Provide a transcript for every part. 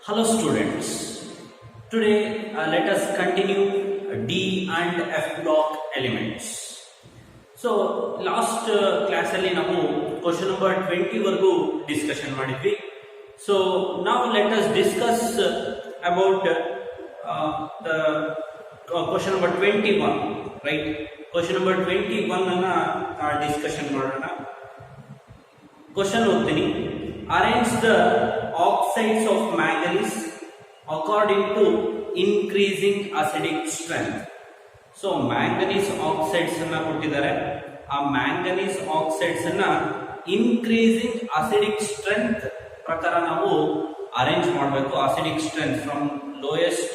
Hello students, today let us continue D and F block elements. So last class alli ನಾವು question number 20 ವರೆಗೂ discussion ಮಾಡಿದ್ವಿ. So now let us discuss about the question number 21, right? Question number 21 ಅನ್ನ discussion ಮಾಡೋಣ. Question ಓದ್ತೀನಿ. Arrange the oxides of manganese according to increasing acidic strength. So manganese oxides ಅನ್ನ ಕೊಟ್ಟಿದ್ದಾರೆ. ಆ manganese oxides ಅನ್ನ increasing acidic strength ಪ್ರಕಾರ ನಾವು arrange ಮಾಡಬೇಕು. acidic strength from lowest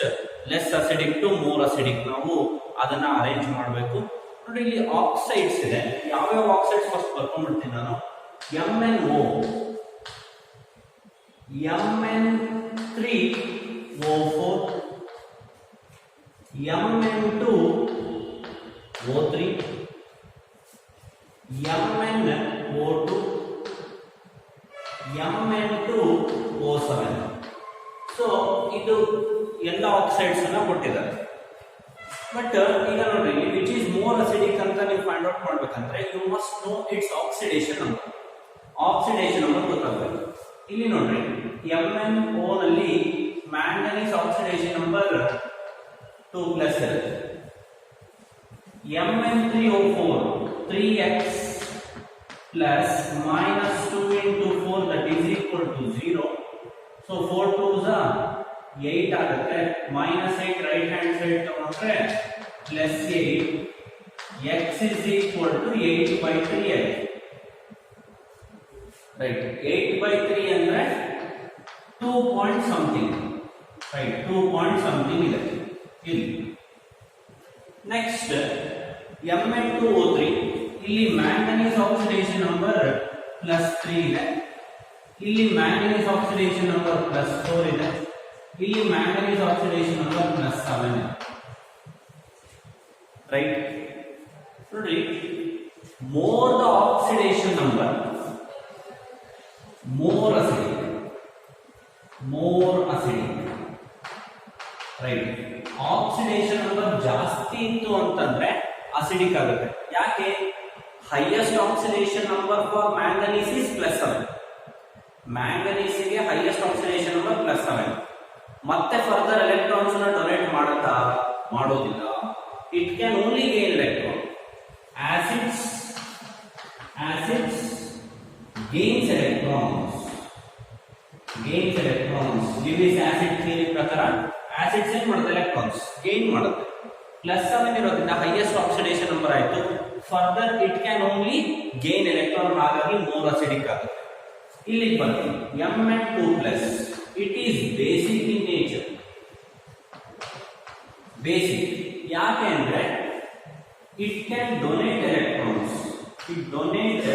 less acidic to more acidic ನಾವು ಅದನ್ನ ಅರೇಂಜ್ ಮಾಡಬೇಕು. ನೋಡಿ ಇಲ್ಲಿ ಆಕ್ಸೈಡ್ಸ್ ಇದೆ. ಯಾವ್ಯಾವ ಆಕ್ಸೈಡ್ಸ್ ಫಸ್ಟ್ ಬರ್ಕೊಂಡ್ಬಿಡ್ತೀನಿ ನಾನು. MnO Mn3O4 Mn2O3 MnO2 Mn2O7. So ಇದು ಎಲ್ಲ ಆಕ್ಸೈಡ್ಸ್ ಅನ್ನ ಕೊಟ್ಟಿದ್ದಾರೆ. ಬಟ್ ಈಗ ನೋಡ್ರಿ ವಿಚ್ ಈಸ್ ಮೋರ್ ಅಸಿಡಿಕ್ ಅಂತ ನೀವು ಫೈಂಡ್ ಔಟ್ ಮಾಡ್ಬೇಕಂದ್ರೆ you must know its oxidation number. Oxidation number ಗೊತ್ತಾಗಬೇಕು. ಇಲ್ಲಿ ನೋಡ್ರಿ MnO ನಲ್ಲಿ ಮ್ಯಾಂಗನೀಸ್ ಆಕ್ಸಿಡೇಷನ್ ನಂಬರ್ 2+ ಇರುತ್ತೆ. Mn3O4 3x plus minus 2 into 4 that is equal to 0. So 4 2s are 8 ಆಗುತ್ತೆ. -8 ರೈಟ್ ಹ್ಯಾಂಡ್ ಸೈಡ್ ತಗೊಂಡ್ರೆ +8 x is equal to 8/3 ಆಗುತ್ತೆ. Right, 8/3 ಅಂದ್ರೆ 2 point something, right, 2 point something ಇದೆ ಇಲ್ಲಿ. ನೆಕ್ಸ್ಟ್ Mn2O3 ಇಲ್ಲಿ manganese oxidation number +3 ಇದೆ. ಇಲ್ಲಿ ಮ್ಯಾಂಗನೀಸ್ ಆಕ್ಸಿಡೇಷನ್ ನಂಬರ್ +4 ಇದೆ. ಇಲ್ಲಿ ಮ್ಯಾಂಗನೀಸ್ ಆಕ್ಸಿಡೇಷನ್ ನಂಬರ್ +7 ಇದೆ. ರೈಟ್, ನೋಡ್ರಿ more the oxidation number more acidic, right? Oxidation number ಜಾಸ್ತಿ ಇತ್ತು ಅಂತಂದ್ರೆ ಅಸಿಡಿಕ್ ಆಗುತ್ತೆ. ಯಾಕೆ? Highest oxidation number for manganese is +7. Manganese ಗೆ ಹೈಯೆಸ್ಟ್ ಆಕ್ಸಿಡೇಷನ್ ನಂಬರ್ +7. ಮತ್ತೆ ಫರ್ದರ್ ಎಲೆಕ್ಟ್ರಾನ್ಸ್ ನ ಡೊನೇಟ್ ಮಾಡುತ್ತಾ ಮಾಡೋದಿಲ್ಲ. It can only gain electron. Acids gains electrons. Lewis acid theory ಪ್ರಕಾರ acids ಏನ್ ಮಾಡುತ್ತೆ? ಎಲೆಕ್ಟ್ರಾನ್ಸ್ ಗೇನ್ ಮಾಡುತ್ತೆ. +7 ಇರೋದ್ರಿಂದ ಹೈಯೆಸ್ಟ್ ಆಕ್ಸಿಡೇಷನ್ ನಂಬರ್ ಆಯ್ತು. Further it can only gain electron, ಹಾಗಾಗಿ ಮೋರ್ ಅಸಿಡಿಕ್ ಆಗುತ್ತೆ. ಇಲ್ಲಿ ಬರ್ತೀನಿ Mn2+, it is basic in nature. Basic ಯಾಕೆ ಅಂದ್ರೆ it can donate electrons. It donate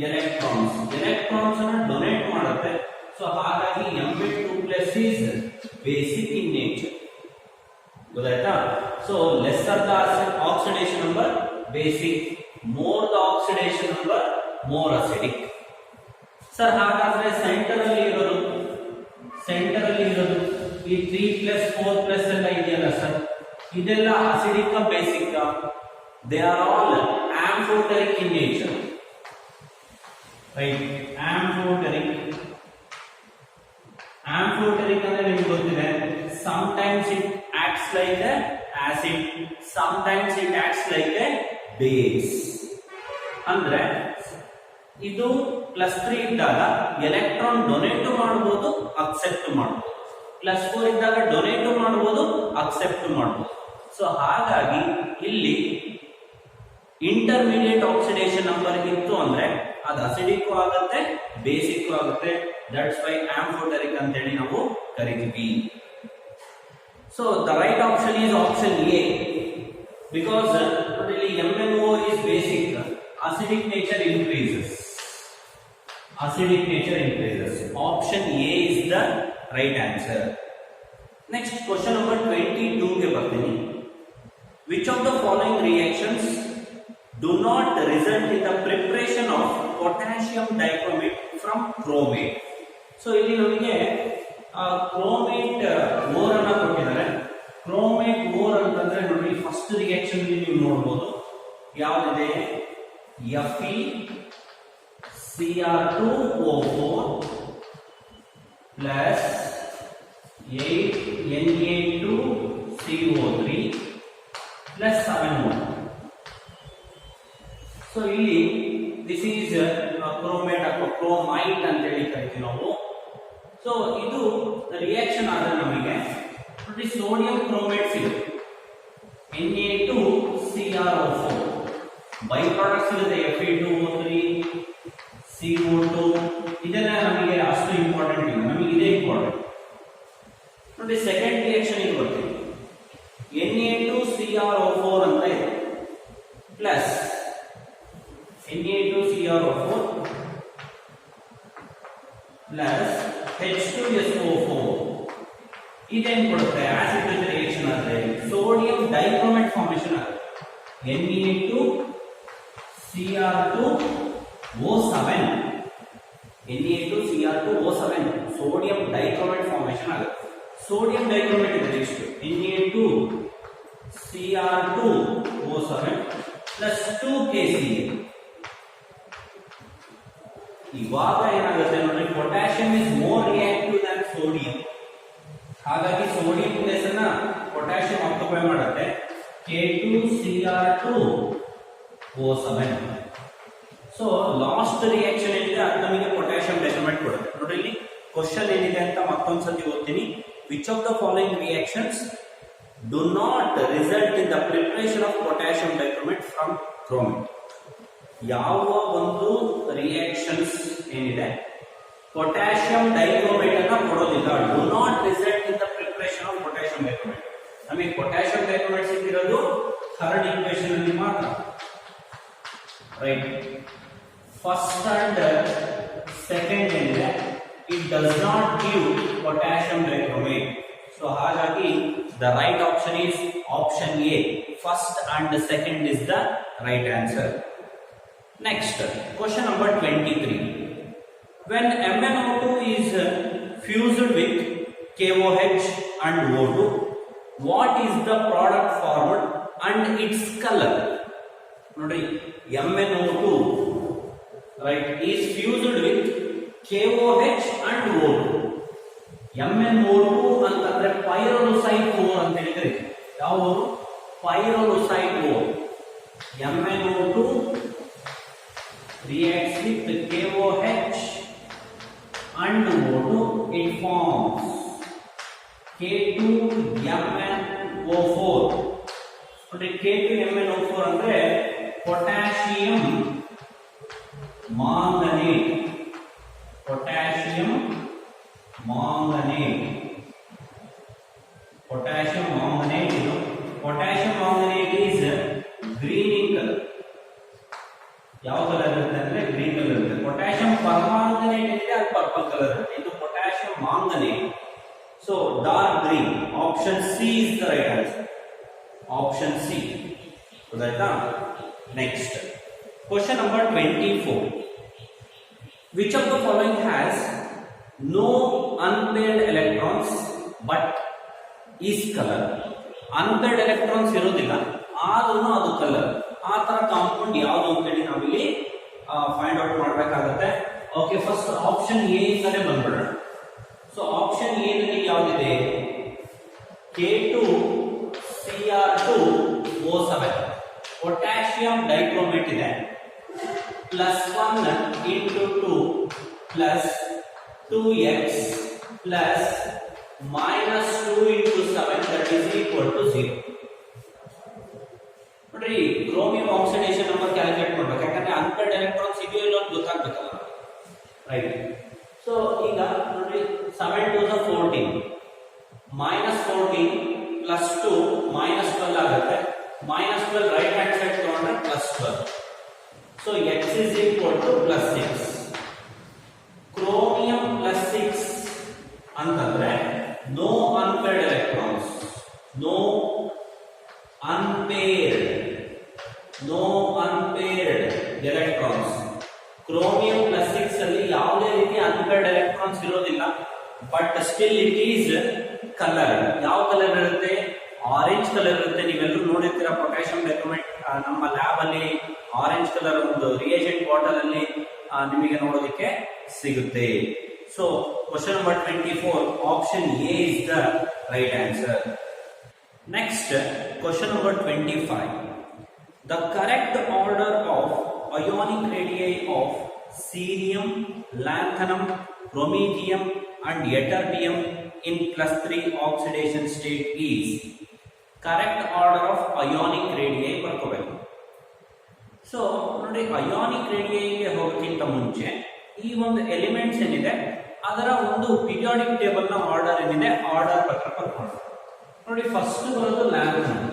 electrons ಅನ್ನ ಡೊನೇಟ್ ಮಾಡುತ್ತೆ. ಸೊ ಹಾಗಾಗಿ Mn2+ is basic in nature. ಗೊತ್ತಾಯ್ತಾ? So lesser the oxidation number basic, more the oxidation number more acidic. Sir ಹಾಗಾದ್ರೆ centre ಅಲ್ಲಿ ಇರೋದು ಈ 3+ 4+ ಎಲ್ಲ ಇದೆಯಲ್ಲ ಸರ್, ಇದೆಲ್ಲ acidic basic? They are all ಆಂಫೋಟರಿಕ್ in nature. Right, amphoteric ಅಂದ್ರೆ ನಿಮಗೆ ಗೊತ್ತಿದೆ. Sometimes it acts like a acid, sometimes it acts like a base. ಅಂದ್ರೆ ಇದು +3 ಇದ್ದಾಗ ಎಲೆಕ್ಟ್ರಾನ್ ಡೊನೇಟ್ ಮಾಡಬಹುದು, ಅಕ್ಸೆಪ್ಟ್ ಮಾಡಬಹುದು. +4 ಇದ್ದಾಗ ಡೊನೇಟ್ ಮಾಡಬಹುದು, ಅಕ್ಸೆಪ್ಟ್ ಮಾಡಬಹುದು. ಸೊ ಹಾಗಾಗಿ ಇಲ್ಲಿ ಇಂಟರ್ಮೀಡಿಯೇಟ್ ಆಕ್ಸಿಡೇಷನ್ ನಂಬರ್ ಇತ್ತು ಅಂದ್ರೆ ಅದು ಅಸಿಡಿಕ್ ಆಗುತ್ತೆ, ಬೇಸಿಕ್ ಆಗುತ್ತೆ. ದಟ್ಸ್ ವೈ ಆಂಫೋಟರಿಕ್ ಅಂತ ಹೇಳಿ ನಾವು ಕರಿತೀವಿ. So the right option is option A, because ಇಲ್ಲಿ MnO is basic, acidic nature increases. Option A is the right answer. Next question number 22 ಗೆ ಬರ್ತೀನಿ. Which of the following reactions do not result in the preparation of potassium dichromate from chromate? So ಇಲ್ಲಿ ನಮಗೆ first reaction ನೀವು ನೋಡಬಹುದು ಯಾವ್ದಿದೆ FeCr2O4 plus 8Na2CO3 plus 7O. So ಇಲ್ಲಿ this is chromate ಅಥವಾ chromite ಅಂತ ಹೇಳಿ ಕರಿತೀವಿ ನಾವು. ಸೊ ಇದು ರಿಯಾಕ್ಷನ್ ಆದ್ರೆ ನಮಗೆ ನೋಡಿ ಸೋಡಿಯಂ ಕ್ರೋಮೇಟ್ ಸಿಗುತ್ತೆ Na2CrO4 ಬೈ ಪ್ರಾಡಕ್ಟ್ ಸಿಗುತ್ತೆ Fe2O3 CO2. ಇದೆಲ್ಲ ನಮಗೆ ಅಷ್ಟು ಇಂಪಾರ್ಟೆಂಟ್ ಇಲ್ಲ, ನಮಗೆ ಇದೇ ಇಂಪಾರ್ಟೆಂಟ್ ನೋಡಿ. ಸೆಕೆಂಡ್ ರಿಯಾಕ್ಷನ್ ಇಲ್ಲಿ ಬರ್ತೀವಿ Na2CrO4 ಅಂತ ಇದೆ ಪ್ಲಸ್ Na2CrO4 ಪ್ಲಸ್ H2SO4 ಇದೇನ್ ಕೊಡುತ್ತೆ ಆಸಿಡ್ ಬೇಸ್ ರಿಯಾಕ್ಷನ್ ಆದ್ರೆ ಸೋಡಿಯಂ ಡೈಕ್ರೋಮೇಟ್ ಫಾರ್ಮೇಷನ್ ಆಗುತ್ತೆ Na2Cr2O7 Na2Cr2O7 sodium dichromate formation ಆಗುತ್ತೆ. ಸೋಡಿಯಂ ಡೈಕ್ರೋಮೇಟ್ ಇದೆ ನೆಕ್ಸ್ಟ್ Na2Cr2O7 ಪ್ಲಸ್ 2KCl. ಇವಾಗ ಏನಾಗುತ್ತೆ ನೋಡಿ potassium is more reactive than sodium. ಹಾಗಾಗಿ ಸೋಡಿಯಂ ಪ್ಲೇಸ್ ಅನ್ನ ಪೊಟ್ಯಾಷಿಯಂ ಆಕ್ಯುಪೈ ಮಾಡುತ್ತೆ K2Cr2O7. ಸೊ ಲಾಸ್ಟ್ ರಿಯಾಕ್ಷನ್ ಏನಿದೆ ಅದು ನಮಗೆ ಪೊಟ್ಯಾಷಿಯಂ ಡೈಕ್ರೋಮೇಟ್ ಕೊಡುತ್ತೆ. ನೋಡಿ ಇಲ್ಲಿ ಕ್ವಶನ್ ಏನಿದೆ ಅಂತ ಮತ್ತೊಂದ್ಸತಿ ಓದ್ತೀನಿ. Which of the following reactions do not result in the preparation of potassium dichromate from chromate? ಯಾವ ಒಂದು ರಿಯಾಕ್ಷನ್ಸ್ ಏನಿದೆ ಪೊಟ್ಯಾಷಿಯಂ ಡೈಕ್ರೋಮೇಟ್ ಅನ್ನ ಕೊಡೋದಿಲ್ಲ, do not result in the preparation of potassium dichromate. ನಮಗೆ ಪೊಟ್ಯಾಷಿಯಂ ಡೈಕ್ರೋಮೇಟ್ ಸಿಕ್ಕಿರೋದು ಥರ್ಡ್ ಈಕ್ವೇಶನ್ ಅಲ್ಲಿ ಮಾತ್ರ, right? First and second ಏನಿದೆ it does not give potassium dichromate. So ಹಾಗಾಗಿ the right option is option A. First and second is the right answer. Next, question number 23. When MnO2 is fused with KOH and O2, what is the product formed and its color? Nodi, MnO2, right, is fused with KOH and O2. MnO2 ಅಂತಂದ್ರೆ ಪೈರೋಲುಸೈಡ್ O ಅಂತ ಹೇಳಿದ್ರೆ ಯಾವ ಪೈರೋಲುಸೈಡ್ O. MnO2 reacts with KOH and O2, it forms K2MnO4. ನೋಡಿ K2MnO4 ಅಂದ್ರೆ potassium manganate. Potassium manganate, potassium manganate. ಇದು potassium manganate is green in colour. ಯಾವ colour ಇರುತ್ತೆ ಅಂದ್ರೆ ಗ್ರೀನ್ ಕಲರ್ ಇರುತ್ತೆ. ಪೊಟ್ಯಾಷಿಯಂ ಪರ್ಮಾಂಗನೇಟ್ ಏನಿದೆ ಅದು ಪರ್ಪಲ್ ಕಲರ್ ಇರುತ್ತೆ. ಇದು potassium manganate, so dark green. Option C is the right answer. Option C. ಗೊತ್ತಾಯ್ತಾ? Next question number 24. Which of the following has no unpaired electrons but is colour? Unpaired electrons ಇರೋದಿಲ್ಲ ಆದ್ರೂ ಅದು colour. ಆ ತರ compound ಯಾವುದು ಅಂತ ಹೇಳಿ ನಾವಿಲ್ಲಿ ಫೈಂಡ್ ಔಟ್ ಮಾಡಬೇಕಾಗುತ್ತೆ. ಓಕೆ, ಫಸ್ಟ್ ಆಪ್ಷನ್ ಎ ಇಂದಾನೆ ಬಂದ್ಬಿಡೋಣ. ಸೊ ಆಪ್ಷನ್ ಎ ನಲ್ಲಿ ಯಾವ್ದಿದೆ? K2Cr2O7 ಪೊಟ್ಯಾಷಿಯಂ ಡೈಕ್ರೋಮೇಟ್ ಇದೆ. +1 into 2 plus 2x plus -2 into 7 that is equal to 0. ನೋಡ್ರಿ, ಕ್ರೋಮಿಯಂ ಆಕ್ಸಿಡೇಷನ್ ನಂಬರ್ ಕ್ಯಾಲ್ಕುಲೇಟ್ ಮಾಡ್ಬೇಕು, ಯಾಕಂದ್ರೆ ಅನ್ಪೇರ್ಡ್ ಎಲೆಕ್ಟ್ರಾನ್ಸ್ ಇದೆಯೋ ಇಲ್ಲ ಅಂತ ಗೊತ್ತಾಗ್ಬೇಕಲ್ಲ, ರೈಟ್? ಸೊ ಈಗ ನೋಡ್ರಿ 7 to the 14 -14 +2 -12 ಆಗುತ್ತೆ. -12 ರೈಟ್ ಹ್ಯಾಂಡ್ ಸೈಡ್ ತಗೊಂಡ್ರೆ +12. So x is equal to +6. Chromium +6 ಅಂತಂದ್ರೆ no unpaired electrons, no unpaired electrons. Chromium +6 ಅಲ್ಲಿ ಯಾವುದೇ ರೀತಿ ಅನ್ಪೇರ್ಡ್ ಎಲೆಕ್ಟ್ರಾನ್ಸ್ ಇರೋದಿಲ್ಲ, but still it is colour. ಯಾವ ಕಲರ್ ಇರುತ್ತೆ? ಆರೆಂಜ್ ಕಲರ್ ಇರುತ್ತೆ. ನೀವೆಲ್ಲರೂ ನೋಡಿರ್ತೀರಾ ಪೊಟ್ಯಾಷಿಯಂ ಡೈಕ್ರೋಮೇಟ್ ನಮ್ಮ ಲ್ಯಾಬ್ ಅಲ್ಲಿ ಆರೆಂಜ್ ಕಲರ್ ಒಂದು ರಿಯೇಜೆಂಟ್ ಬಾಟಲ್ ಅಲ್ಲಿ ನಿಮಗೆ ನೋಡೋದಕ್ಕೆ ಸಿಗುತ್ತೆ. So question number 24 option A is the right answer. Next question number 25 the correct order of ionic radii of cerium, lanthanum, promethium and ytterbium in +3 oxidation state is. Correct order of ionic radii ಬರ್ಕೋಬೇಕು. So ನೋಡಿ, ionic ರೇಡಿಯೈಗೆ ಹೋಗೋಕ್ಕಿಂತ ಮುಂಚೆ ಈ ಒಂದು elements ಏನಿದೆ ಅದರ ಒಂದು ಪೀರಿಯಾಡಿಕ್ ಟೇಬಲ್ ನ ಆರ್ಡರ್ ಏನಿದೆ ಆರ್ಡರ್ ಪ್ರಕಾರ ಬರ್ಕೊಂಡು ನೋಡಿ. ಫಸ್ಟ್ ಬರೋದು ಲ್ಯಾಂಥನಮ್,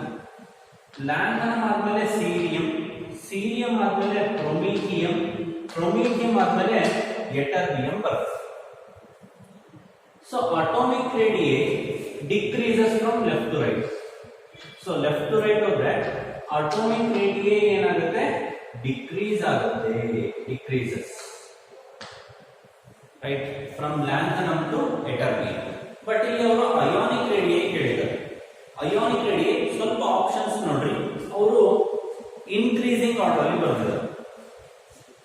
ಲ್ಯಾಂಥನಮ್ ಆದ್ಮೇಲೆ ಸೀರಿಯಂ, ಸೀರಿಯಂ ಆದ್ಮೇಲೆ ಪ್ರೊಮೀಥಿಯಂ, ಪ್ರೊಮೀಥಿಯಂ ಆದ್ಮೇಲೆ ಯಟರ್ಬಿಯಂ ಬರುತ್ತೆ. So atomic radii decreases from left to right. So left to right ಹೋದ್ರೆ ಅಟೋಮಿಕ್ ರೇಡಿಯೈ ಏನಾಗುತ್ತೆ, ಡಿಕ್ರೀಸ್ ಆಗುತ್ತೆ, decreases right from lanthanum to ytterbium. But ಇಲ್ಲಿ ಅವರು ಅಯಾನಿಕ್ ರೇಡಿಯೈ ಕೇಳಿದ್ದಾರೆ. ಅಯಾನಿಕ್ ರೇಡಿಯೈ ಸ್ವಲ್ಪ ಆಪ್ಷನ್ಸ್ ನೋಡ್ರಿ, ಅವರು ಇನ್ಕ್ರೀಸಿಂಗ್ ಆರ್ಡರ್ ಅಲ್ಲಿ ಬರ್ತಿದ್ದಾರೆ.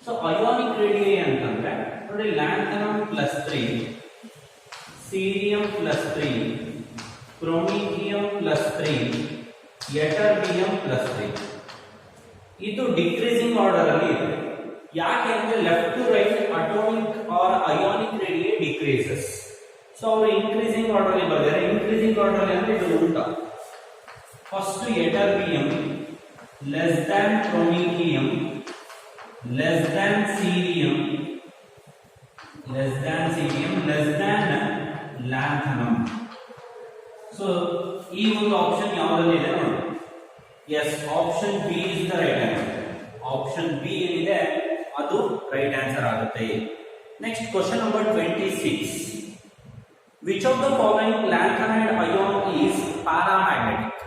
ಸೊ ಅಯಾನಿಕ್ ರೇಡಿಯೈ ಅಂತಂದ್ರೆ ನೋಡಿ, ಲ್ಯಾಂಥನಮ್ +3, ಸೀರಿಯಂ +3, ಪ್ರೊಮೀಥಿಯಂ +3, ಯಟರ್ಬಿಯಂ +3. ಇದು ಡಿಕ್ರೀಸಿಂಗ್ ಆರ್ಡರ್ ಅಲ್ಲಿ ಇದೆ. ಯಾಕೆ ಅಂದ್ರೆ left to right atomic or ionic radii decreases. So ಅವರು ಇನ್ಕ್ರೀಸಿಂಗ್ ಆರ್ಡರ್ ಅಲ್ಲಿ ಬರ್ತಾರೆ. ಇನ್ಕ್ರೀಸಿಂಗ್ ಆರ್ಡರ್ ಅಲ್ಲಿ ಅಂದ್ರೆ ಇದು ಉಲ್ಟಾ. First ytterbium less than promethium less than cerium less than cerium less than lanthanum. So ಈ ಒಂದು ಆಪ್ಷನ್ ಯಾವುದಲ್ಲಿ ಇದೆ ನೋಡಿ. Yes, option B is the right answer. Option B ಏನಿದೆ ಅದು ರೈಟ್ ಆನ್ಸರ್ ಆಗುತ್ತೆ. Next question number 26 which of the following lanthanide ion is paramagnetic.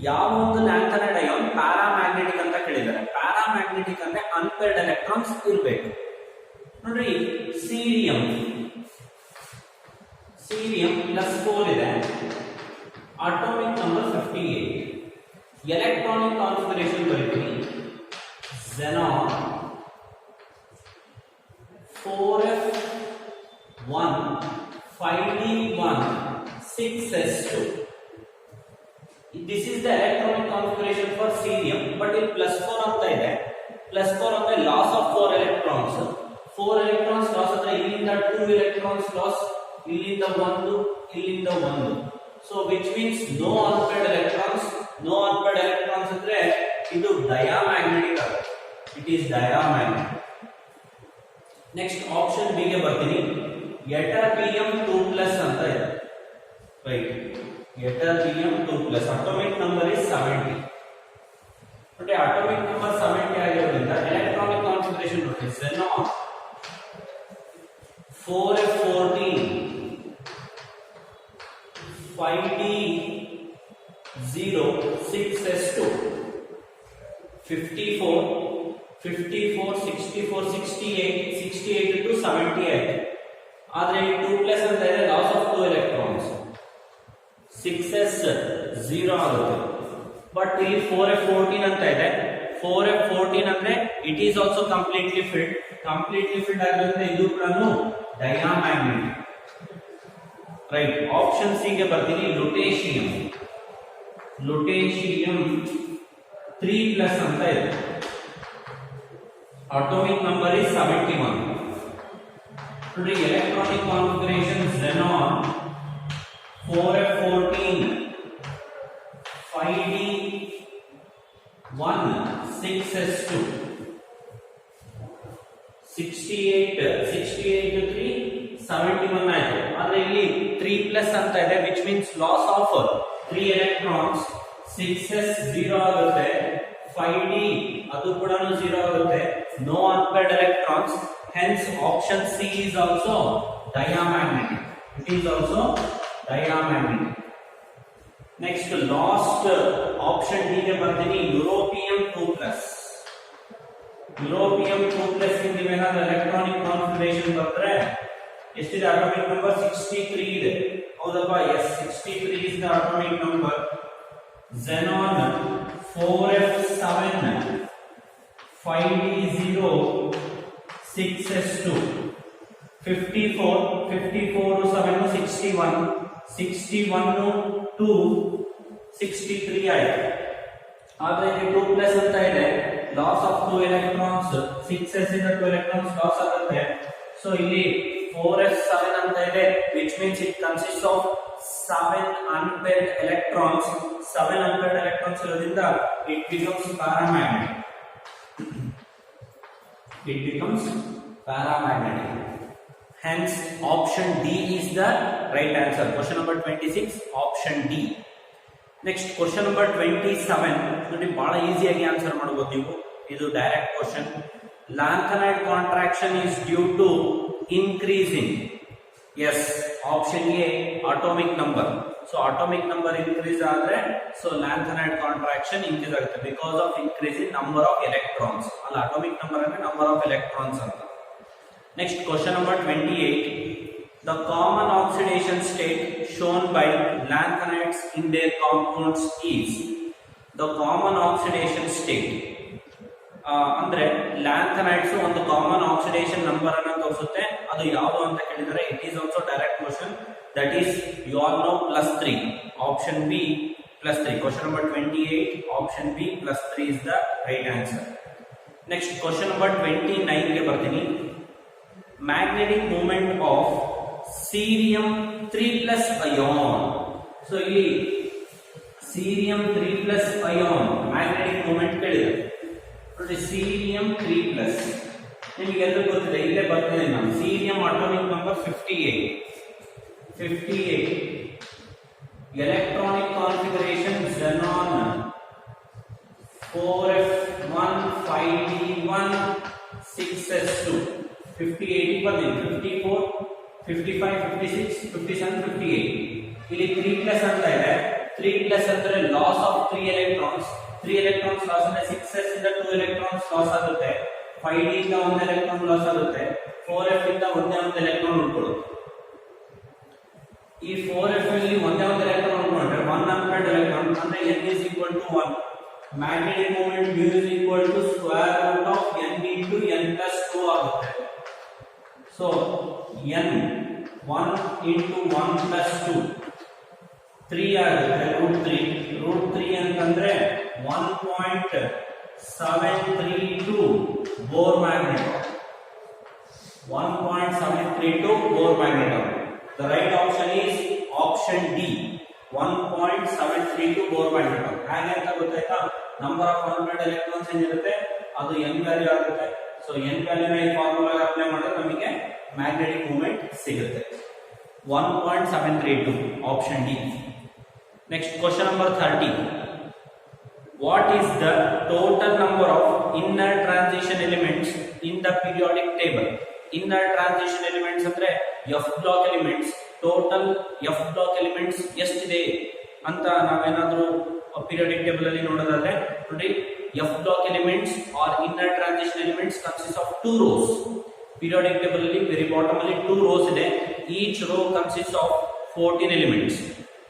ಯಾವ ಒಂದು ಲ್ಯಾಂಥನೈಡ್ ಅಯಾನ್ ಪ್ಯಾರಾಮ್ಯಾಗ್ನೆಟಿಕ್ ಅಂತ ಕೇಳಿದ್ದಾರೆ. ಪ್ಯಾರಾಮ್ಯಾಗ್ನೆಟಿಕ್ ಅಂದ್ರೆ ಅನ್ಪೇರ್ಡ್ ಎಲೆಕ್ಟ್ರಾನ್ಸ್ ಇರಬೇಕು. ನೋಡ್ರಿ, ಸೀರಿಯಂ, ಸೀರಿಯಂ +4 ಇದೆ, ಅಟೋಮಿಕ್ ನಂಬರ್ 58. ಎಲೆಕ್ಟ್ರಾನಿಕ್ ಕಾನ್ಫಿಗರೇಷನ್ ಬರೀತೀನಿ, xenon 4f1 5d1 6s2. This is the electronic configuration for cerium, but in +4 ಅಂತ ಇದೆ. +4 ಅಂದ್ರೆ loss of 4 electrons. 4 electrons loss ಅಂದ್ರೆ ಇಲ್ಲಿಂದ 2 electrons loss, ಇಲ್ಲಿಂದ 1, ಇಲ್ಲಿಂದ 1. So which means no unpaired electrons. No unpaired electrons ಅಂದ್ರೆ ಇದು ಡಯಾಮ್ಯಾಗ್ನೆಟಿಕ್ ಆಗುತ್ತೆ. It is diamagnetic. Next option B ಗೆ ಬರ್ತೀನಿ. ಯಟರ್ಬಿಯಂ 2+ ಅಂತ ಇದೆ. ರೈಟ್, ಯಟರ್ಬಿಯಂ 2+. Atomic number is 70. ನೋಡಿ, ಅಟೋಮಿಕ್ ನಂಬರ್ 70 ಆಗಿರೋದ್ರಿಂದ ಎಲೆಕ್ಟ್ರಾನಿಕ್ ಕಾನ್ಫಿಗರೇಷನ್ ನೋಡಿ. xenon 4f14 5d0 6s2 54 54 64 68 68 to 70 ಆಯ್ತು. ಆದ್ರೆ 2+ ಅಂತ ಇದೆ, ಲಾಸ್ ಆಫ್ 2 ಎಲೆಕ್ಟ್ರಾನ್ಸ್. 6s 0 ಆಗುತ್ತೆ. ಬಟ್ ಇಲ್ಲಿ 4f14 ಅಂತ ಇದೆ. 4f14 ಅಂದ್ರೆ it is also completely filled. Completely filled ಆಗಿರೋದ್ರಿಂದ ಇದು ಕೂಡ ಡಯಾಮ್ಯಾಗ್ನೆಟಿಕ್. ರೈಟ್, ಆಪ್ಷನ್ ಸಿ ಗೆ ಬರ್ತೀನಿ. ಲುಟೇಶಿಯಂ, ಲುಟೇಶಿಯಂ 3+ ಅಂತ ಇದೆ. Atomic number is 71. ನೋಡಿ, electronic configuration xenon 4f14 5d1 6s2 68 to 3 71 ಆಯ್ತು. ಆದ್ರೆ ಇಲ್ಲಿ 3+ ಅಂತ ಇದೆ, which means loss of 3 electrons. 6s 0 ಆಗುತ್ತೆ, 5d ಅದು ಕೂಡ 0 ಆಗುತ್ತೆ. No unpaired electrons. Hence option C is also diamagnetic. It is also diamagnetic. Next last option D ಗೆ ಬರ್ತೀನಿ. ಯುರೋಪಿಯಂ 2+. ಯುರೋಪಿಯಂ 2+ ಇಂದ ಏನಾದ್ರು ಎಲೆಕ್ಟ್ರಾನಿಕ್ ಕಾನ್ಫಿಗರೇಷನ್ ಬಂದ್ರೆ ಎಷ್ಟಿದೆ? ಅಟೋಮಿಕ್ ನಂಬರ್ 63 ಇದೆ. ಹೌದಪ್ಪ? Yes, 63 is the atomic number. xenon 4f7 5d0 6s2 54 7 61 61 2 63 ಆಯ್ತು. ಆದ್ರೆ ಇಲ್ಲಿ 2 ಪ್ಲಸ್ ಅಂತ ಇದೆ, ಲಾಸ್ ಆಫ್ 2 ಎಲೆಕ್ಟ್ರಾನ್ಸ್ 6s ಇಂದ 2 ಎಲೆಕ್ಟ್ರಾನ್ಸ್ ಲಾಸ್ ಆಗುತ್ತೆ. ಸೊ ಇಲ್ಲಿ 4s7 ಅಂತ ಇದೆ, which means it consists of 7 unpaired electrons. 7 unpaired electrons ಇರೋದ್ರಿಂದ it becomes paramagnetic. It becomes paramagnetic. Hence option D is the right answer. Question number 26, option D. Next question number 27. ನೋಡಿ ಬಹಳ ಈಸಿಯಾಗಿ answer ಮಾಡಬಹುದು ನೀವು, ಇದು direct question. Lanthanide contraction is due to increasing, yes, option A, atomic number. So atomic number increase ಆದರೆ so lanthanide contraction increase ಆಗುತ್ತೆ because of increase in number of electrons. ಅಲ್ಲ, atomic number ಅಂದ್ರೆ number of electrons ಅಂತ. Next question number 28. The common oxidation state shown by lanthanides in their compounds is, the common oxidation state ಅಂದ್ರೆ lanthanides ಒಂದು common oxidation number ಅನ್ನು ತೋರಿಸುತ್ತೆ, ಅದು ಯಾವುದು ಅಂತ ಕೇಳಿದರೆ it is also direct question, that is you all know +3, option B +3. Question number 28, option B +3 is the right answer. Next question number 29 ಗೆ ಬರ್ತೀನಿ. Magnetic movement of cerium 3+ ion. So ಇಲ್ಲಿ cerium 3+ ion magnetic movement ಕೇಳಿದೆ ನೋಡಿ. Serum 3+, ನಿಮಗೆ ಎಲ್ಲರಿಗೂ ಗೊತ್ತಿದೆ, ಇಲ್ಲೇ ಬರ್ತಿದೆ ನಾನು. Serum atomic number 58. Electronic configuration xenon 4f1 5d1 6s2 58 ಬಂದಿದೆ. 54 55 56 57 58. ಇಲ್ಲಿ 3+ ಅಂತ ಇದೆ. 3+ ಅಂದ್ರೆ loss of 3 electrons. 3 electrons loss ಅಂದ್ರೆ 6s ಇಂದ 2 electrons loss ಆಗುತ್ತೆ, 5d ಇಂದ 1 electron loss ಆಗುತ್ತೆ, 4f ಇಂದ ಒಂದೇ ಒಂದು electron ಉಳ್ಕೊಳ್ಳುತ್ತೆ. ಈ 4f ಅಲ್ಲಿ ಒಂದೇ ಒಂದು electron ಉಳ್ಕೊಂಡ್ರೆ 1 unpaired electron ಅಂದ್ರೆ n is equal to 1. Magnetic moment mu is equal to square root of n into n plus 2 ಆಗುತ್ತೆ. So n 1 into 1 plus 2 3 ಆಗುತ್ತೆ, √3 ಅಂತಂದ್ರೆ 1.732 Bohr magneton. 1.732 Bohr magneton. The right option is option D, 1.732 Bohr magneton. ಹಾಗೆ ಅಂತ ಗೊತ್ತಾಯ್ತಾ? Number of unpaired electrons ಏನಿರುತ್ತೆ ಅದು n value ಆಗುತ್ತೆ. So n ವ್ಯಾಲ್ಯೂನ ಈ ಫಾರ್ಮುಲಾ ಅಪ್ಲೈ ಮಾಡಿದ್ರೆ ನಮಗೆ ಮ್ಯಾಗ್ನೆಟಿಕ್ ಮೂವ್ಮೆಂಟ್ ಸಿಗುತ್ತೆ. 1.732, option D. Next question number 30. What is the total number of inner transition elements in the periodic table? Inner transition elements ಅಂದ್ರೆ f block elements. Total f block elements ಎಷ್ಟಿದೆ ಅಂತ ನಾವೇನಾದ್ರೂ periodic table ಅಲ್ಲಿ ನೋಡೋದಾದ್ರೆ ನೋಡಿ, f block elements or inner transition elements consists of 2 rows. Periodic table ಅಲ್ಲಿ very bottom ಅಲ್ಲಿ 2 rows ಇದೆ. Each row consists of 14 elements.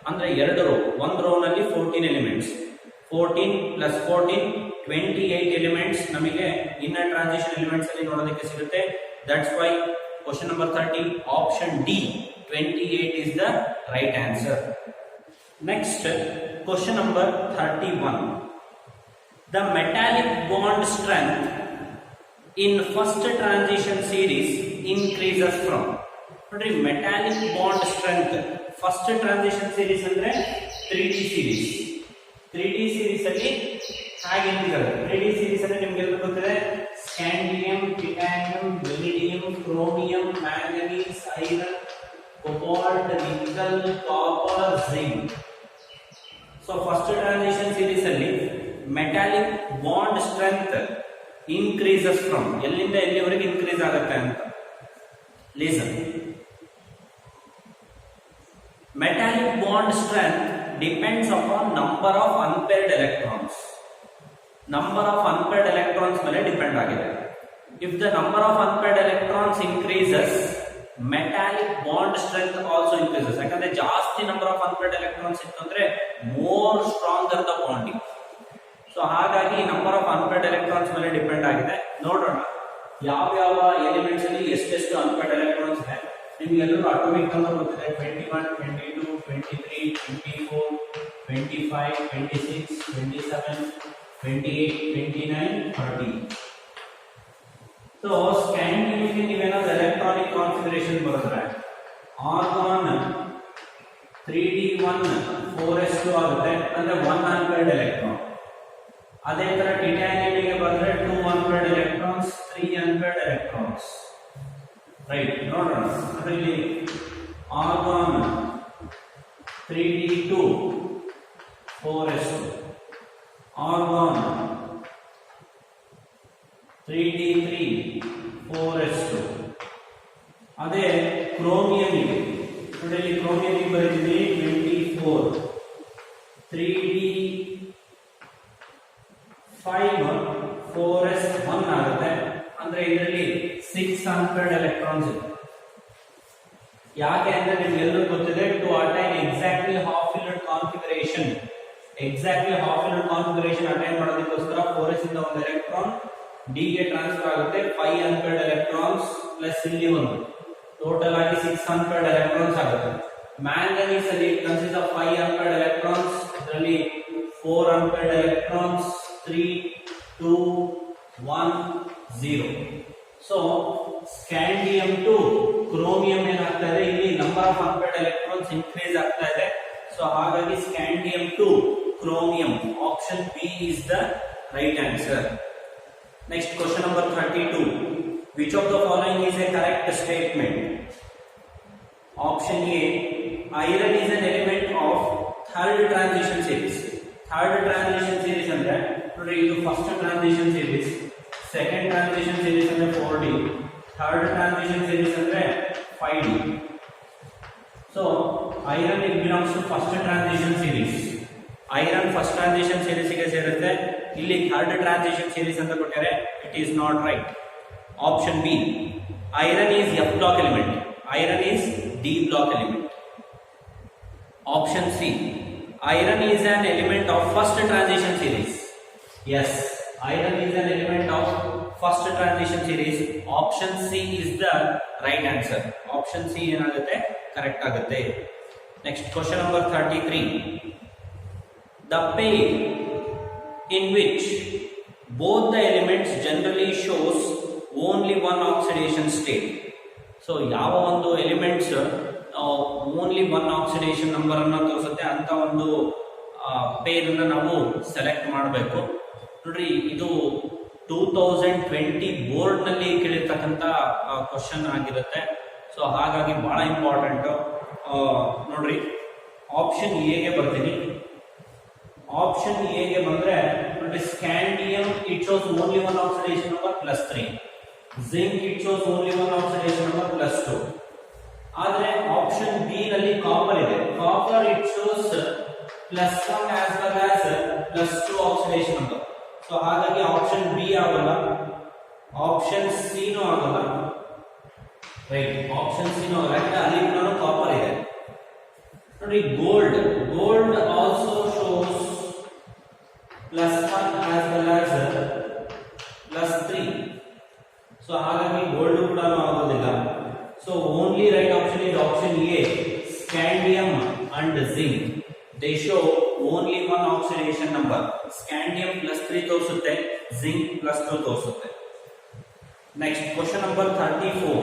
ಅಂದ್ರೆ 2 ರೋ, ಒಂದು ರೋ ನಲ್ಲಿ 14 ಎಲಿಮೆಂಟ್ಸ್. 14 + 14 28 ಎಲಿಮೆಂಟ್ಸ್ ನಮಗೆ ಇನ್ನರ್ ಟ್ರಾನ್ಸಿಷನ್ ಎಲಿಮೆಂಟ್ಸ್ ಅಲ್ಲಿ ನೋಡೋದಕ್ಕೆ ಸಿಗುತ್ತೆ. That's why question number 30, option D 28 is the right answer. Next question number 31. The metallic bond strength in first transition series increases from. ನೋಡ್ರಿ, metallic bond strength first transition series ಅಂದ್ರೆ 3D series. 3D series ಅಲ್ಲಿ ಹಾಗೆ ಇರುತ್ತೆ. 3D series ಅಂದ್ರೆ ನಿಮ್ಗೆ ಎಲ್ಲ ಗೊತ್ತಿದೆ, scandium, titanium, beryllium, chromium, manganese, iron, cobalt, nickel, copper, zinc. So first transition series ಅಲ್ಲಿ metallic bond strength increases from, ಎಲ್ಲಿಂದ ಎಲ್ಲಿವರೆಗೆ ಇನ್ಕ್ರೀಸ್ ಆಗುತ್ತೆ ಅಂತ. Listen, metallic bond strength depends upon number of unpaired electrons. Number of unpaired electrons ಮೇಲೆ depend ಆಗಿದೆ. If the number of unpaired electrons increases, metallic bond strength also increases. ಯಾಕಂದ್ರೆ ಜಾಸ್ತಿ ಜಾಸ್ತಿ number of unpaired electrons ಇತ್ತು ಅಂದ್ರೆ more stronger the bonding. So ಹಾಗಾಗಿ number of unpaired electrons ಮೇಲೆ depend ಆಗಿದೆ. ನೋಡೋಣ ಯಾವ ಯಾವ ಎಲಿಮೆಂಟ್ಸ್ ಅಲ್ಲಿ ಎಷ್ಟೆಷ್ಟು ಅನ್ಪೇರ್ಡ್ ಎಲೆಕ್ಟ್ರಾನ್ಸ್ ಇದೆ. ನಿಮ್ಗೆಲ್ಲರೂ ಅಟೋಮಿಕ್ ನಂಬರ್ ಗೊತ್ತಿದೆ, 21, 22, 23, 24, 25, 26, 27, 28, 29, 30. ಸೊ ಸ್ಕ್ಯಾಂಡಿಯಂಗೆ ನೀವೇನಾದ್ರೂ ಎಲೆಕ್ಟ್ರಾನಿಕ್ ಕಾನ್ಫಿಗರೇಷನ್ ಬರೆದ್ರೆ ಆರ್ಗಾನ್ 3d1 4s2 ಆಗುತ್ತೆ, ಅಂದ್ರೆ 1 ಅನ್ಪೇರ್ಡ್ ಎಲೆಕ್ಟ್ರಾನ್. ಅದೇ ತರ ಟಿಟಾನಿಯಂಗೆ ಬಂದ್ರೆ 2 unpaired electrons, 3 unpaired electrons. Right, ನೋಡೋಣ. ಅದರಲ್ಲಿ argon 3d2 4s2, argon 3d3 4s2. ಅದೇ ಕ್ರೋಮಿಯಂ ಇದೆ, ನೋಡಿ ಕ್ರೋಮಿಯಂ ಬರೀತೀವಿ 24, 3d5 4s1 ಆಗುತ್ತೆ, ಅಂದ್ರೆ ಇದರಲ್ಲಿ 6 ಅನ್ಪೇರ್ಡ್ ಎಲೆಕ್ಟ್ರಾನ್ಸ್ ಇದೆ. ಯಾಕೆ ಅಂದ್ರೆ ನಿಮ್ಗೆಲ್ಲರೂ ಗೊತ್ತಿದೆ, to attain exactly half filled configuration, attain ಮಾಡೋದಕ್ಕೋಸ್ಕರ 4s ಇಂದ ಒಂದು ಎಲೆಕ್ಟ್ರಾನ್ d ಗೆ ಟ್ರಾನ್ಸ್ಫರ್ ಆಗುತ್ತೆ, 5 ಅನ್ಪೇರ್ಡ್ ಎಲೆಕ್ಟ್ರಾನ್ಸ್ ಪ್ಲಸ್ ಇಲ್ಲಿ ಒಂದು, ಟೋಟಲ್ ಆಗಿ 6 ಅನ್ಪೇರ್ಡ್ ಎಲೆಕ್ಟ್ರಾನ್ಸ್ ಆಗುತ್ತೆ. ಮ್ಯಾಂಗನೀಸ್ ಅಲ್ಲಿ ಕನ್ಸಿಸ್ಟ್ ಆಫ್ 5 ಅನ್ಪೇರ್ಡ್ ಎಲೆಕ್ಟ್ರಾನ್ಸ್, ಇದರಲ್ಲಿ 4 unpaired electrons, 3 2 1 0. So scandium to chromium ಏನಾಗ್ತಾ ಇದೆ, ಇಲ್ಲಿ number of unpaired electrons increase ಆಗ್ತಾ ಇದೆ. ಸೊ ಹಾಗಾಗಿ scandium to chromium, option B is the right answer. Next, question number 32. Which of the following is a correct statement? Option A, iron is an element of third transition series. Third transition series ಅಂದ್ರೆ ನೋಡಿ, ಇದು first transition series, second transition series ಅಂದ್ರೆ 4D, third transition series ಅಂದ್ರೆ 5D. So iron it belongs to first transition series. Iron first transition series ಗೆ ಸೇರುತ್ತೆ. ಇಲ್ಲಿ third transition series ಅಂತ ಕೊಟ್ಟರೆ it is not right. Option B, iron is F block element, iron is D block element. Option C, iron is an element of first transition series. Yes, iron is an element of first transition series. Option C is the right answer. Option C ಏನಾಗುತ್ತೆ, correct ಆಗುತ್ತೆ. Next, question number 33. The pair in which both the elements generally shows only one oxidation state. So ಯಾವ ಒಂದು elements only one oxidation number ಅನ್ನು ತೋರಿಸುತ್ತೆ ಅಂತ ಒಂದು peer ಅನ್ನು ನಾವು ಸೆಲೆಕ್ಟ್ ಮಾಡಬೇಕು. ನೋಡ್ರಿ, ಇದು 2020 ಬೋರ್ಡ್ ನಲ್ಲಿ ಕೇಳಿರ್ತಕ್ಕಂಥ ಕ್ವಶನ್ ಆಗಿರುತ್ತೆ. ಸೊ ಹಾಗಾಗಿ ಬಹಳ ಇಂಪಾರ್ಟೆಂಟ್. ನೋಡ್ರಿ, ಆಪ್ಷನ್ ಎಗೆ ಬರ್ತೀನಿ. ಆಪ್ಷನ್ ಎಗೆ ಬಂದ್ರೆ ನೋಡಿ, scandium it shows only one oxidation number +3, zinc it shows only one oxidation number +2. ಆದ್ರೆ ಆಪ್ಷನ್ ಬಿ ನಲ್ಲಿ ಕಾಪರ್ ಇದೆ, copper it shows +1 as well as +2 oxidation number. So ಹಾಗಾಗಿ ಆಪ್ಷನ್ ಬಿ ಆಗಲ್ಲ, ಆಪ್ಷನ್ ಸಿ ನೂ ಆಗಲ್ಲ. ರೈಟ್, ಆಪ್ಷನ್ ಸಿ ನೂ ಆಗಲ್ಲ, ಅಲ್ಲಿ ಕೂಡ ಕಾಪರ್ ಇದೆ. ನೋಡಿ, gold also shows +1 as well as +3. So ಹಾಗಾಗಿ ಗೋಲ್ಡ್ ಕೂಡ ಆಗೋದಿಲ್ಲ. So only right option is option A, scandium and zinc. They show only one oxidation number. Scandium +3 ತೋರಿಸುತ್ತೆ, ಜಿಂಕ್ +2 ತೋರಿಸುತ್ತೆ. Next, question number 34.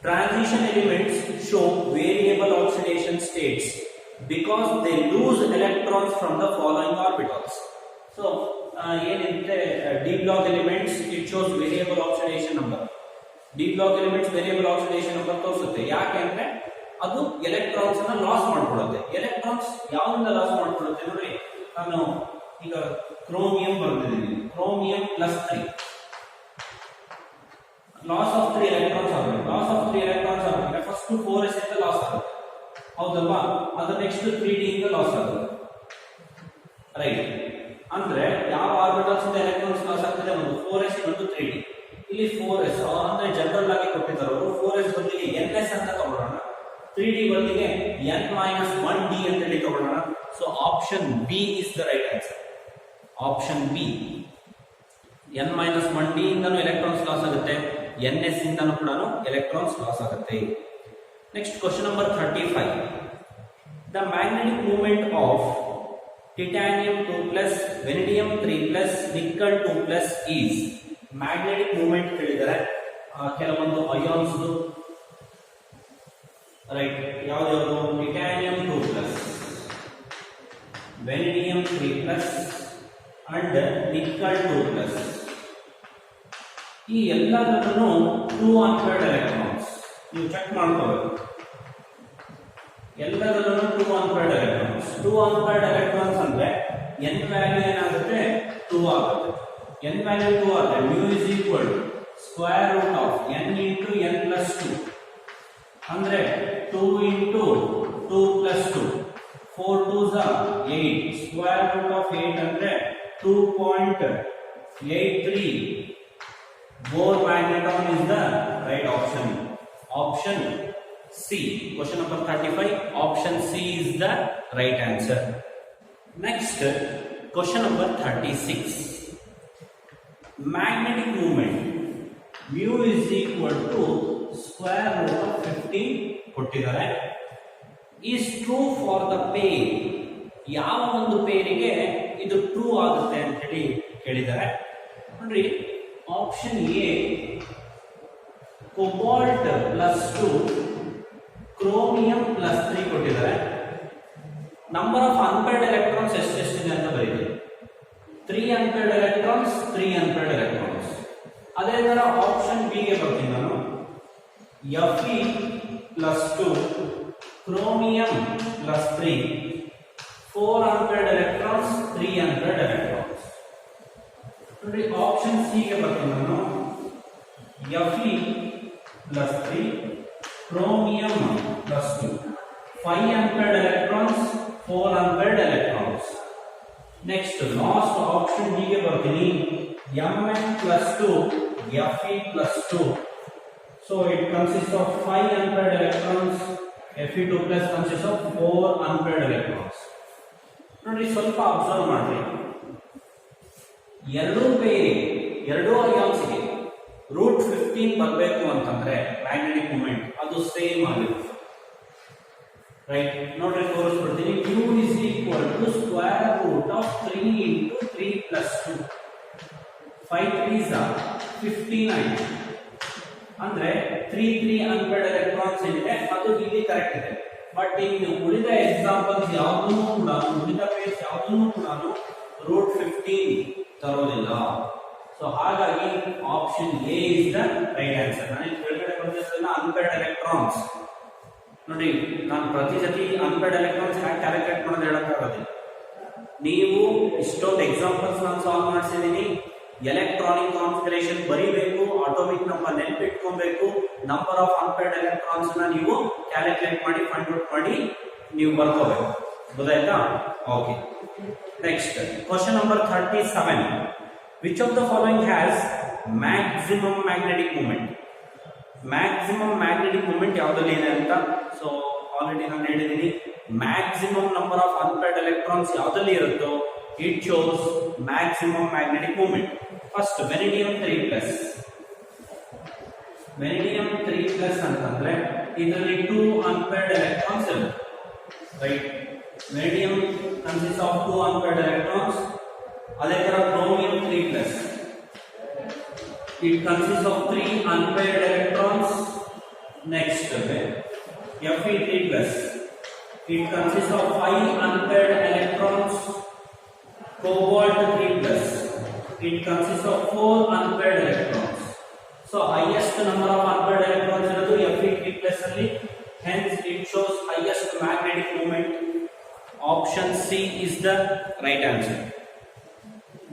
Transition elements show variable oxidation states because they lose electrons from the following orbitals. So, ಏನಿರುತ್ತೆ, D block elements it shows variable oxidation number. D block elements variable oxidation number ತೋರಿಸುತ್ತೆ. ಯಾಕೆ ಅಂದ್ರೆ ಅದು electrons ಅನ್ನ loss ಮಾಡ್ಕೊಳ್ಳುತ್ತೆ. Electrons ಯಾವ್ದಿಂದ loss ಮಾಡ್ಕೊಳ್ಳುತ್ತೆ ನೋಡಿ, ನಾನು ಈಗ ಕ್ರೋಮಿಯಂ ಬರ್ತಿದ್ದೀನಿ, ಕ್ರೋಮಿಯಂ +3, ಲಾಸ್ ಆಫ್ 3 ಎಲೆಕ್ಟ್ರಾನ್ಸ್ ಆಗುತ್ತೆ. ಲಾಸ್ ಆಫ್ 3 ಎಲೆಕ್ಟ್ರಾನ್ಸ್ ಆಗುತ್ತೆ, ಫಸ್ಟ್ 4s ಇಂದ ಲಾಸ್ ಆಗುತ್ತೆ, ಹೌದಲ್ವಾ? ಅದು ನೆಕ್ಸ್ಟ್ 3d ಇಂದ ಲಾಸ್ ಆಗುತ್ತೆ. ರೈಟ್, ಅಂದ್ರೆ ಯಾವ ಆರ್ಬಿಟಲ್ಸ್ ಇಂದ ಎಲೆಕ್ಟ್ರಾನ್ಸ್ ಲಾಸ್ ಆಗ್ತದೆ, ಒಂದು 4s ಒಂದು 3d. ಇಲ್ಲಿ 4s ಅಂದ್ರೆ ಜನರಲ್ ಆಗಿ ಕೊಟ್ಟಿದ್ದಾರೆ ಅವರು, 4s ಬದಲಿಗೆ ns ಅಂತ ತಗೊಳ್ಳೋಣ. 3D ಬದಲಿಗೆ n-1d ಅಂತ ಹೇಳಿ ತಗೊಳ್ಳೋಣ. So option B is the right answer. Option B n-1d ಇಂದನೂ ಎಲೆಕ್ಟ್ರಾನ್ಸ್ ಲಾಸ್ ಆಗುತ್ತೆ, ns ಇಂದನೂ ಕೂಡ ಎಲೆಕ್ಟ್ರಾನ್ಸ್ ಲಾಸ್ ಆಗುತ್ತೆ. Next question number 35. The magnetic movement of titanium 2+, vanadium 3+, nickel 2+ is magnetic movement ಹೇಳಿದರೆ ಕೆಲವೊಂದು ಅಯಾನ್ಸ್ ರೈಟ್. ಯಾವ್ದು? Titanium 2+, vanadium 3+ and nickel 2+. ಈ ಎಲ್ಲದನ್ನು 2 ಅನ್ಪೇರ್ಡ್ ಎಲೆಕ್ಟ್ರಾನ್ಸ್ ನೀವು ಚೆಕ್ ಮಾಡ್ಕೋಬೇಕು. ಎಲ್ಲದರಲ್ಲೂ 2 ಅನ್ಪೇರ್ಡ್ ಎಲೆಕ್ಟ್ರಾನ್ಸ್. 2 ಅನ್ಪೇರ್ಡ್ ಎಲೆಕ್ಟ್ರಾನ್ಸ್ ಅಂದ್ರೆ n ವ್ಯಾಲ್ಯೂ ಏನಾಗುತ್ತೆ? 2 ಆಗುತ್ತೆ. n ವ್ಯಾಲ್ಯೂ 2 ಆದ್ರೆ mu is equal to square root of n into n plus 2 ಅಂದ್ರೆ 2 into 2 plus 2, 4 2s are 8, square root of 8 ಅಂದ್ರೆ 2.83. Bohr magneton is the right option. Option C. Question number 35. Option C is the right answer. Next, question number 36. Magnetic moment mu is equal to square root of 15 ಕೊಟ್ಟಿದ್ದಾರೆ. is true for the pair. ಯಾವ ಒಂದು ಪೇರಿಗೆ ಇದು true ಆಗುತ್ತೆ ಅಂತ ಹೇಳಿ ಕೇಳಿದ್ದಾರೆ. ನೋಡ್ರಿ, option A cobalt +2, chromium +3 ಕೊಟ್ಟಿದ್ದಾರೆ. ನಂಬರ್ ಆಫ್ ಅನ್ಪೇರ್ಡ್ ಎಲೆಕ್ಟ್ರಾನ್ಸ್ ಎಷ್ಟೆಷ್ಟಿದೆ ಅಂತ ಬರೀತೀವಿ. 3 ಅನ್ಪೇರ್ಡ್ ಎಲೆಕ್ಟ್ರಾನ್ಸ್, 3 ಅನ್ಪೇರ್ಡ್ ಎಲೆಕ್ಟ್ರಾನ್ಸ್. ಅದೇ ತರ ಆಪ್ಷನ್ ಬಿ ಗೆ ಬರ್ತೀನಿ ನಾನು. Fe +2, chromium +3, 4 unpaired electrons, 3 unpaired electrons. ನೋಡಿ, ಆಪ್ಷನ್ ಸಿ ಗೆ ಬರ್ತೀನಿ ನಾನು. Fe +3, chromium +2, 5 unpaired electrons, 4 unpaired electrons. Next, last option B ಗೆ ಬರ್ತೀನಿ. Mn +2, Fe +2. So it consists of 5 unpaired electrons. Fe2+ consists of 4 unpaired electrons. ನೋಡಿ, ಸ್ವಲ್ಪ observe ಮಾಡ್ರಿ. ಎರಡೂ ಅಯಾನ್ಸ್ಗೆ √15 ಬರಬೇಕು ಅಂತಂದ್ರೆ ಮ್ಯಾಗ್ನೆಟಿಕ್ ಮೂಮೆಂಟ್ ಅದು ಸೇಮ್ ಆಗಿರುತ್ತೆ. ರೈಟ್, ನೋಡ್ರಿ ತೋರಿಸ್ಬಿಡ್ತೀನಿ. Q is equal to square root of 3 into 3 plus 2. 5 3s are 59. ಅಂದ್ರೆ 3 ಅನ್ಪೇರ್ಡ್ ಎಲೆಕ್ಟ್ರಾನ್ಸ್ ಇದೆ, ಅದು ಇಲ್ಲಿ ಕರೆಕ್ಟ್ ಇದೆ. ಬಟ್ ಇನ್ನು ಉಳಿದ ಎಕ್ಸಾಂಪಲ್ಸ್ ಯಾವುದೂ ಕೂಡ, ಉಳಿದ ಪೇಜ್ ಯಾವುದೂ ಕೂಡ √15 ತರೋದಿಲ್ಲ. ಸೊ ಹಾಗಾಗಿ option A is the right answer. ನಾನು ಕೆಳಗಡೆ ಬಂದಿರೋದನ್ನ ಅನ್ಪೇರ್ಡ್ ಎಲೆಕ್ಟ್ರಾನ್ಸ್. ನೋಡಿ, ನಾನು ಪ್ರತಿ ಸತಿ ಅನ್ಪೇರ್ಡ್ ಎಲೆಕ್ಟ್ರಾನ್ಸ್ ಹ್ಯಾಕ್ ಕ್ಯಾಲ್ಕುಲೇಟ್ ಮಾಡೋದು ಹೇಳಕ್ಕಾಗೋದಿಲ್ಲ. ನೀವು ಇಷ್ಟೊಂದು ಎಕ್ಸಾಂಪಲ್ಸ್ ನಾನು ಸಾಲ್ವ್ ಮಾಡಿಸಿದ್ದೀನಿ. ಎಲೆಕ್ಟ್ರಾನಿಕ್ ಕಾನ್ಫಿಗರೇಷನ್ ಬರೀಬೇಕು, ಅಟೋಮಿಕ್ ನಂಬರ್ ನೆನಪಿಟ್ಕೊಬೇಕು, ನಂಬರ್ ಆಫ್ ಅನ್ಪೇರ್ಡ್ ಎಲೆಕ್ಟ್ರಾನ್ಸ್ ನೀವು ಕ್ಯಾಲ್ಕುಲೇಟ್ ಮಾಡಿ ಫೈಂಡ್ ಔಟ್ ಮಾಡಿ ನೀವು ಬರ್ಕೋಬೇಕು. ಗೊತ್ತಾಯ್ತಾ? Okay. Next question number 37. Which of the following has maximum magnetic moment? Maximum magnetic moment ಯಾವುದಲ್ಲಿ ಇದೆ ಅಂತ ಸೊ ಆಲ್ರೆಡಿ ನಾನು ಹೇಳಿದ್ದೀನಿ. Maximum number of unpaired electrons ಯಾವುದಲ್ಲಿ ಇರುತ್ತೋ it shows maximum magnetic moment. First vanadium 3+. vanadium 3+ ಅಂತಂದ್ರೆ ಇದರಲ್ಲಿ 2 ಅನ್ಪೇರ್ಡ್ ಎಲೆಕ್ಟ್ರಾನ್ಸ್ ಇರುತ್ತೆ. Right, vanadium consists of 2 unpaired electrons. ಅದೇ ತರ chromium 3+, it consists of 3 unpaired electrons. Next, Fe 3+, it consists of 5 unpaired electrons. Cobalt 3+, it consists of 4 unpaired electrons. So highest number of unpaired electrons ಇರೋದು Fe 3+ ಅಲ್ಲಿ, hence it shows highest magnetic moment. Option C is the right answer.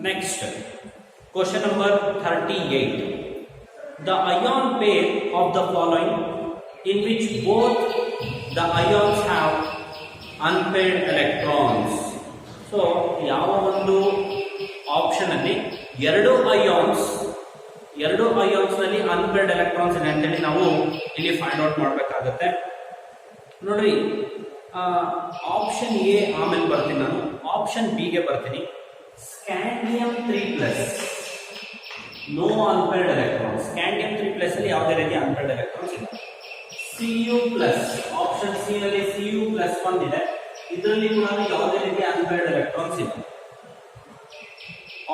Next, question number 38. The ion pair of the following in which both the ions have unpaired electrons. So ಯಾವ ಒಂದು option ಅಲ್ಲಿ ಎರಡು ions ನಲ್ಲಿ unpaired electrons ಇದೆ ಅಂತೇಳಿ ನಾವು ಇಲ್ಲಿ find out ಮಾಡಬೇಕಾಗುತ್ತೆ. ನೋಡ್ರಿ, ಆಪ್ಷನ್ ಎ ಆಮೇಲೆ ಬರ್ತೀನಿ ನಾನು, ಆಪ್ಷನ್ ಬಿ ಗೆ ಬರ್ತೀನಿ. Scandium 3+, no unpaired electrons. Scandium 3+ ಅಲ್ಲಿ ಯಾವುದೇ ರೀತಿ ಅನ್ಪೇರ್ಡ್ ಎಲೆಕ್ಟ್ರಾನ್ಸ್ ಇಲ್ಲ. Cu+, ಆಪ್ಷನ್ ಸಿ ನಲ್ಲಿ Cu+ ಬಂದಿದೆ, ಇದರಲ್ಲಿ ಕೂಡ ಯಾವುದೇ ರೀತಿ ಅನ್ಪೇರ್ಡ್ ಎಲೆಕ್ಟ್ರಾನ್ಸ್ ಇಲ್ಲ.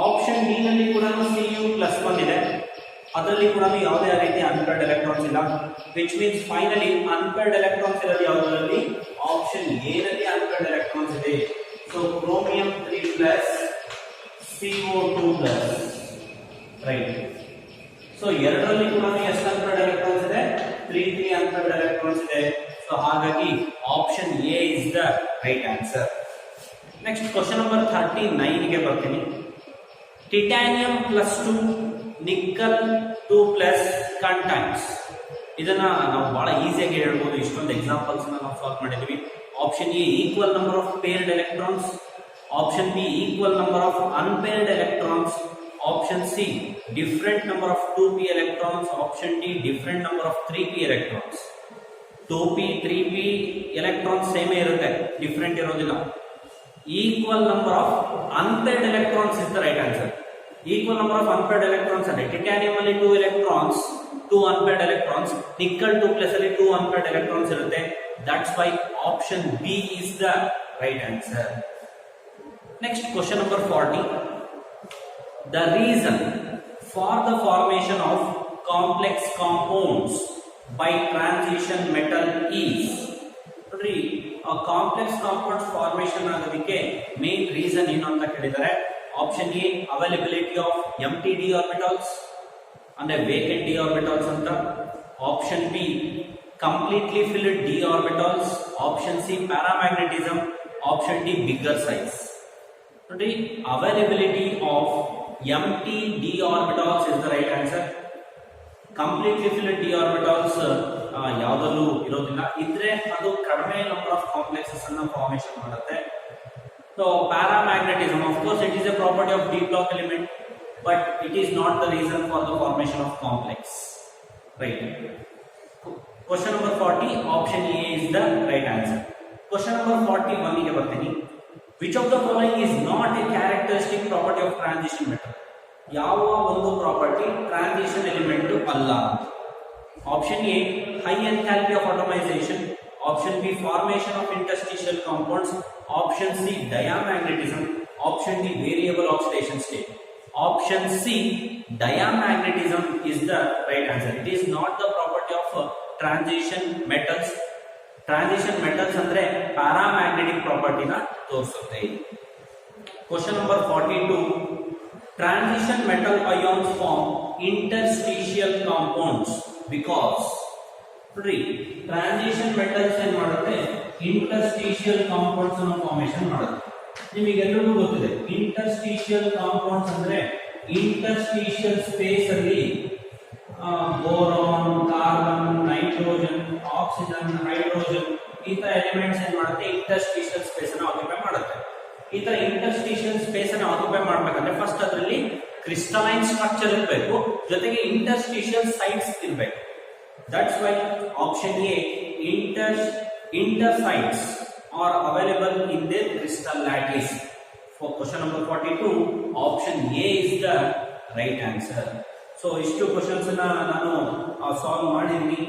ಆಪ್ಷನ್ ಡಿ ನಲ್ಲಿ ಕೂಡ Cu+ ಬಂದಿದೆ, ಅದರಲ್ಲಿ ಕೂಡ ಯಾವುದೇ ರೀತಿ ಅನ್ಪೇರ್ಡ್ ಎಲೆಕ್ಟ್ರಾನ್ಸ್ ಇಲ್ಲ. Which means finally unpaired electrons ಇರೋದು ಯಾವುದರಲ್ಲಿ? ಆಪ್ಷನ್ ಎ ನಲ್ಲಿ ಅನ್ಪೇರ್ಡ್ ಎಲೆಕ್ಟ್ರಾನ್ಸ್ ಇದೆ. So chromium 3+, CO2+, right. So ಎರಡರಲ್ಲಿ ಕೂಡ ಎಷ್ಟು ಅನ್ಪೇರ್ಡ್ ಎಲೆಕ್ಟ್ರಾನ್ಸ್ ಇದೆ? 3 ಅನ್ಪೇರ್ಡ್ ಎಲೆಕ್ಟ್ರಾನ್ಸ್ ಇದೆ. ಸೊ ಹಾಗಾಗಿ option A is the right answer. Next question number 39 ಗೆ ಬರ್ತೀನಿ. Titanium +2, nickel 2+ contains. ಇದನ್ನ ನಾವು ಬಹಳ ಈಸಿಯಾಗಿ ಹೇಳ್ಬೋದು, ಇಷ್ಟೊಂದು ಎಕ್ಸಾಂಪಲ್ಸ್ ನಾವು ಸಾಲ್ವ್ ಮಾಡಿದ್ವಿ. Option A equal number of paired electrons, option B equal number of unpaired electrons, option C different number of 2p electrons, option D different number of 3p electrons. 2p 3p electrons ಸೇಮೇ ಇರುತ್ತೆ, different ಇರೋದಿಲ್ಲ. Equal number of unpaired electrons is the right answer. Equal number of unpaired electrons ಅಂದ್ರೆ titanium ಅಲ್ಲಿ 2 electrons, 2 unpaired electrons, nickel 2+ ಅಲ್ಲಿ 2 unpaired electrons ಇರುತ್ತೆ. That's why option B is the right answer. Next question number 40. The reason for the formation of complex compounds by transition metal is. ನೋಡ್ರಿ, complex compounds formation ಆಗೋದಕ್ಕೆ main reason ಏನು ಅಂತ ಕೇಳಿದ್ದಾರೆ. Option A availability of empty d orbitals ಅಂದ್ರೆ vacant d orbitals ಅಂತ. Option B completely filled d orbitals, option C paramagnetism, option D bigger size. ನೋಡ್ರಿ, availability of empty d orbitals is the right answer. Completely filled d orbitals ಯಾವುದಲ್ಲೂ ಇರೋದಿಲ್ಲ, ಇದ್ರೆ ಅದು ಕಡಿಮೆ number of complexes ಅನ್ನು formation ಮಾಡುತ್ತೆ. So paramagnetism, of course it is a property of d block element, but it is not the reason for the formation of complex. Right. Question number 40, option A is the right answer. Question number 41 ಗೆ ಬರ್ತೀನಿ. Which of the following is not a characteristic property of transition metal? ಯಾವ ಒಂದು property transition element ಅಲ್ಲ? Option A high enthalpy of atomisation, option B formation of interstitial compounds, option C diamagnetism, option D variable oxidation state. Option C diamagnetism is the right answer. It is not the property of transition metals. Transition metals ಅಂದ್ರೆ paramagnetic ಪ್ರಾಪರ್ಟಿನ ತೋರಿಸುತ್ತೆ. Question number 42. Transition metal ions form interstitial compounds because. ನೋಡ್ರಿ, transition metals ಏನ್ ಮಾಡುತ್ತೆ? Interstitial compounds ಅನ್ನು formation ಮಾಡುತ್ತೆ. ನಿಮಗೆಲ್ಲರಿಗೂ ಗೊತ್ತಿದೆ ಇಂಟರ್ಸ್ಟಿಷಿಯಲ್ ಕಾಂಪೌಂಡ್ಸ್ ಅಂದ್ರೆ ಇಂಟರ್ಸ್ಟಿಷಿಯಲ್ ಸ್ಪೇಸ್ ಅಲ್ಲಿ boron, carbon, nitrogen, oxygen, hydrogen ಈ ತರ ಎಲಿಮೆಂಟ್ಸ್ ಏನ್ ಮಾಡುತ್ತೆ? ಇಂಟರ್ಸ್ಟಿಷಿಯಲ್ ಸ್ಪೇಸ್ ಅನ್ನು ಆಕ್ಯುಪೈ ಮಾಡುತ್ತೆ. ಈ ತರ ಇಂಟರ್ಸ್ಟಿಷಿಯಲ್ ಸ್ಪೇಸ್ ಅನ್ನು ಆಕ್ಯುಪೈ ಮಾಡ್ಬೇಕಂದ್ರೆ ಫಸ್ಟ್ ಅದರಲ್ಲಿ ಕ್ರಿಸ್ಟಲೈನ್ ಸ್ಟ್ರಕ್ಚರ್ ಇರಬೇಕು, ಜೊತೆಗೆ ಇಂಟರ್ಸ್ಟಿಷಿಯಲ್ ಸೈಟ್ಸ್ ಇರಬೇಕು. That's why option A intersites are available in their crystal lattice. For question number 42, option A is the right answer. So ಇಷ್ಟು ಕ್ವಶನ್ಸ್ ನಾನು ಸಾಲ್ವ್ ಮಾಡಿದ್ದೀನಿ.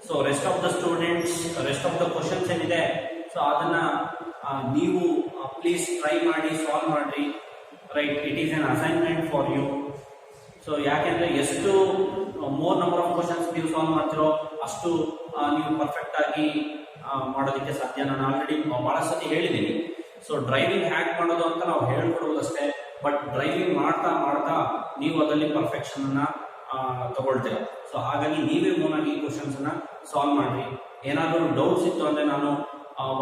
So rest of the students, rest of the questions ಏನಿದೆ so ಅದನ್ನ ನೀವು please try ಮಾಡಿ, solve ಮಾಡ್ರಿ. Right, it is an assignment for you. So ಯಾಕೆಂದ್ರೆ ಎಷ್ಟು ಮೋರ್ ನಂಬರ್ ಆಫ್ ಕ್ವಶನ್ಸ್ ನೀವು ಸಾಲ್ವ್ ಮಾಡ್ತಿರೋ ಅಷ್ಟು ನೀವು ಪರ್ಫೆಕ್ಟ್ ಆಗಿ ಮಾಡೋದಕ್ಕೆ ಸಾಧ್ಯ. ನಾನು ಆಲ್ರೆಡಿ ಬಹಳ ಸತಿ ಹೇಳಿದ್ದೀನಿ. ಸೊ ಡ್ರೈವಿಂಗ್ ಹ್ಯಾಕ್ ಮಾಡೋದು ಅಂತ ನಾವು ಹೇಳ್ಕೊಡೋದಷ್ಟೇ, ಬಟ್ ಡ್ರೈವಿಂಗ್ ಮಾಡ್ತಾ ಮಾಡ್ತಾ ನೀವು ಅದರಲ್ಲಿ ಪರ್ಫೆಕ್ಷನ್ ಅನ್ನ ತಗೊಳ್ತೀರ. ಸೊ ಹಾಗಾಗಿ ನೀವೇ ಮೂನಾಗಿ ಈ ಕ್ವಶನ್ಸ್ ಅನ್ನ ಸಾಲ್ವ್ ಮಾಡ್ರಿ. ಏನಾದರೂ ಡೌಟ್ಸ್ ಇತ್ತು ಅಂದ್ರೆ ನಾನು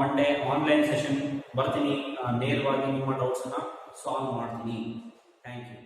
ಒನ್ ಡೇ ಆನ್ಲೈನ್ ಸೆಷನ್ ಬರ್ತೀನಿ, ನೇರವಾಗಿ ನಿಮ್ಮ ಡೌಟ್ಸ್ ಅನ್ನ ಸಾಲ್ವ್ ಮಾಡ್ತೀನಿ. Thank you.